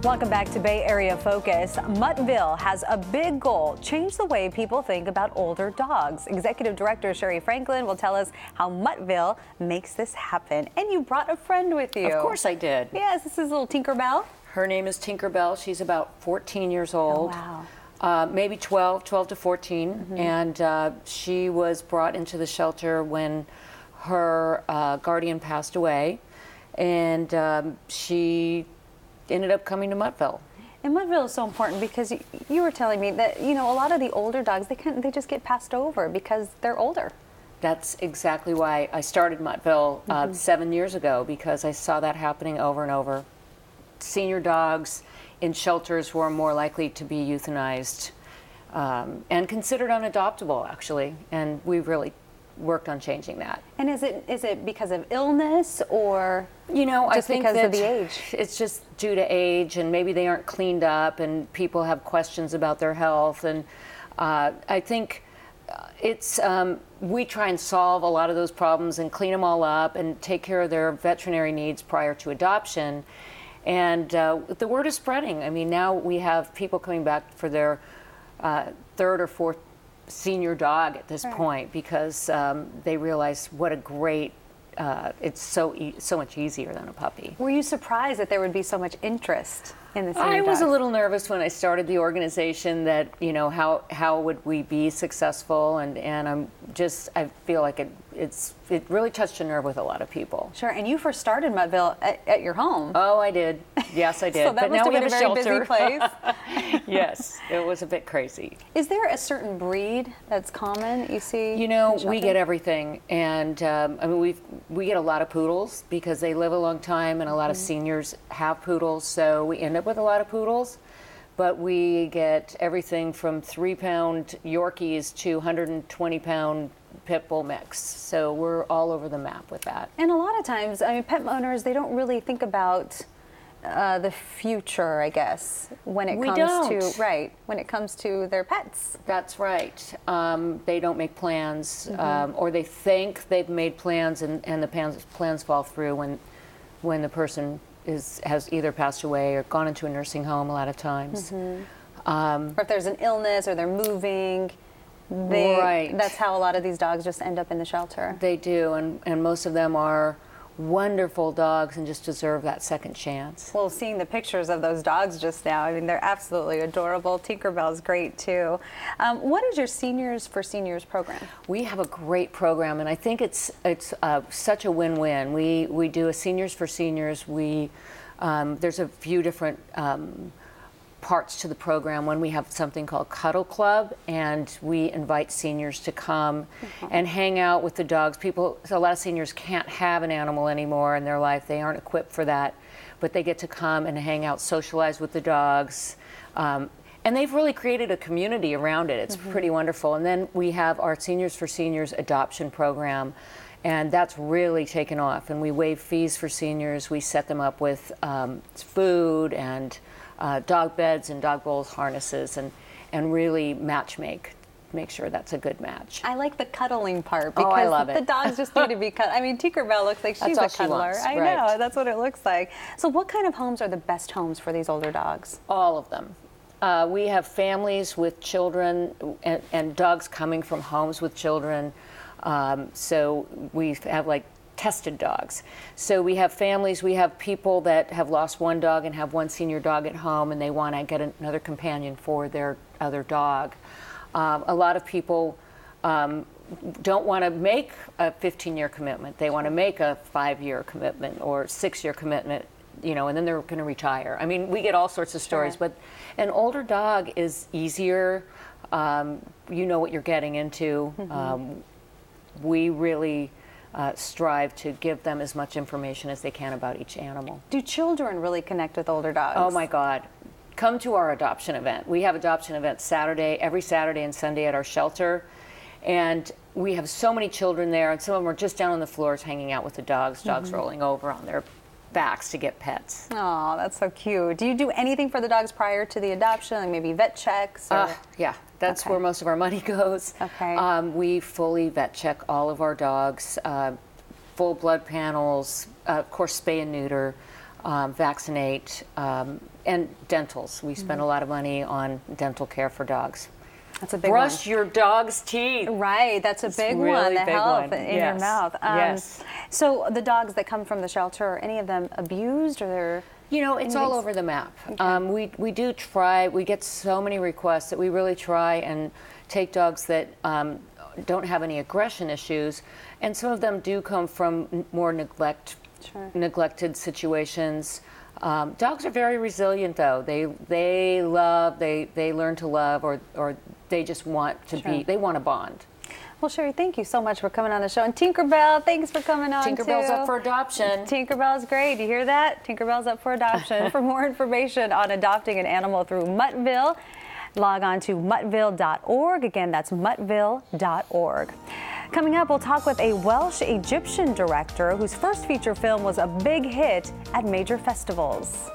Welcome back to Bay Area Focus. Muttville has a big goal: change the way people think about older dogs. Executive Director Sherri will tell us how Muttville makes this happen. And you brought a friend with you. Of course I did. Yes, this is little Tinkerbell. Her name is Tinkerbell. She's about 14 years old. Oh, wow. Maybe 12 to 14. And she was brought into the shelter when her guardian passed away. And she ended up coming to Muttville. And Muttville is so important because you were telling me that, you know, a lot of the older dogs, they just get passed over because they're older. That's exactly why I started Muttville 7 years ago, because I saw that happening over and over. Senior dogs in shelters were more likely to be euthanized and considered unadoptable, actually. And we've really worked on changing that. And is it because of illness, or I think because that of the age? It's just due to age, and maybe they aren't cleaned up, and people have questions about their health. And I think it's we try and solve a lot of those problems and clean them all up and take care of their veterinary needs prior to adoption. And the word is spreading. I mean, now we have people coming back for their third or fourth senior dog at this point, because they realize what a great, it's so much easier than a puppy. Were you surprised that there would be so much interest in the senior I was dogs? a little nervous when I started the organization that, how would we be successful, and I feel like it really touched a nerve with a lot of people. Sure, and you first started Muttville at your home. Oh, I did. Yes, I did. So that but must now have we been have a a very shelter. busy place. Yes, it was a bit crazy. Is there a certain breed that's common that you see? We get everything, and we get a lot of poodles because they live a long time, and a lot of seniors have poodles, so we end up with a lot of poodles. But we get everything from 3-pound Yorkies to 120-pound pit bull mix. So we're all over the map with that. And a lot of times, pet owners, they don't really think about the future, I guess, when it comes to their pets. That's right. They don't make plans, or they think they've made plans, and the plans fall through when the person has either passed away or gone into a nursing home a lot of times. Or if there's an illness or they're moving, that's how a lot of these dogs just end up in the shelter. They do, and most of them are wonderful dogs and just deserve that second chance. Well, seeing the pictures of those dogs just now, they're absolutely adorable. Tinkerbell's great too. What is your Seniors for Seniors program? We have a great program, and I think it's such a win-win. We do a Seniors for Seniors. There's a few different parts to the program. When we have something called Cuddle Club, and we invite seniors to come and hang out with the dogs. A lot of seniors can't have an animal anymore in their life. They aren't equipped for that, but they get to come and hang out, socialize with the dogs. And they've really created a community around it. It's pretty wonderful. And then we have our Seniors for Seniors adoption program, and that's really taken off. And we waive fees for seniors. We set them up with food and dog beds and dog bowls, harnesses, and really make sure that's a good match. I like the cuddling part, because I love the dogs just need to be cuddled. Tinkerbell looks like she's a cuddler. I know, that's what it looks like. So what kind of homes are the best homes for these older dogs? All of them. We have families with children and dogs coming from homes with children. So we have tested dogs. So we have families, we have people that have lost one dog and have one senior dog at home, and they want to get another companion for their other dog. A lot of people don't want to make a 15-year commitment. They want to make a 5-year commitment or 6-year commitment, and then they're going to retire. We get all sorts of stories, but an older dog is easier. You know what you're getting into. We really strive to give them as much information as they can about each animal. Do children really connect with older dogs? Oh my God. Come to our adoption event. We have adoption events every Saturday and Sunday at our shelter. And we have so many children there, and some of them are just down on the floors hanging out with the dogs, rolling over on their backs to get pets. Oh, that's so cute. Do you do anything for the dogs prior to the adoption, like maybe vet checks? Yeah, that's where most of our money goes. Okay. We fully vet check all of our dogs, full blood panels, of course spay and neuter. vaccinate, and dentals. We spend a lot of money on dental care for dogs. That's a big Brush one. your dog's teeth. Right, that's a big really one, the big health one. in Yes. your mouth. Yes. So the dogs that come from the shelter, are any of them abused, or they're... You know, it's all over the map. Okay. We do try, we get so many requests that we really try and take dogs that don't have any aggression issues, and some of them do come from more neglected situations. Dogs are very resilient, though. They learn to love, or they just want to be, they want to bond. Well, Sherri, thank you so much for coming on the show. And Tinkerbell, thanks for coming on, Tinkerbell's up for adoption. Tinkerbell's great. You hear that? Tinkerbell's up for adoption. For more information on adopting an animal through Muttville, log on to muttville.org. Again, that's muttville.org. Coming up, we'll talk with a Welsh-Egyptian director whose first feature film was a big hit at major festivals.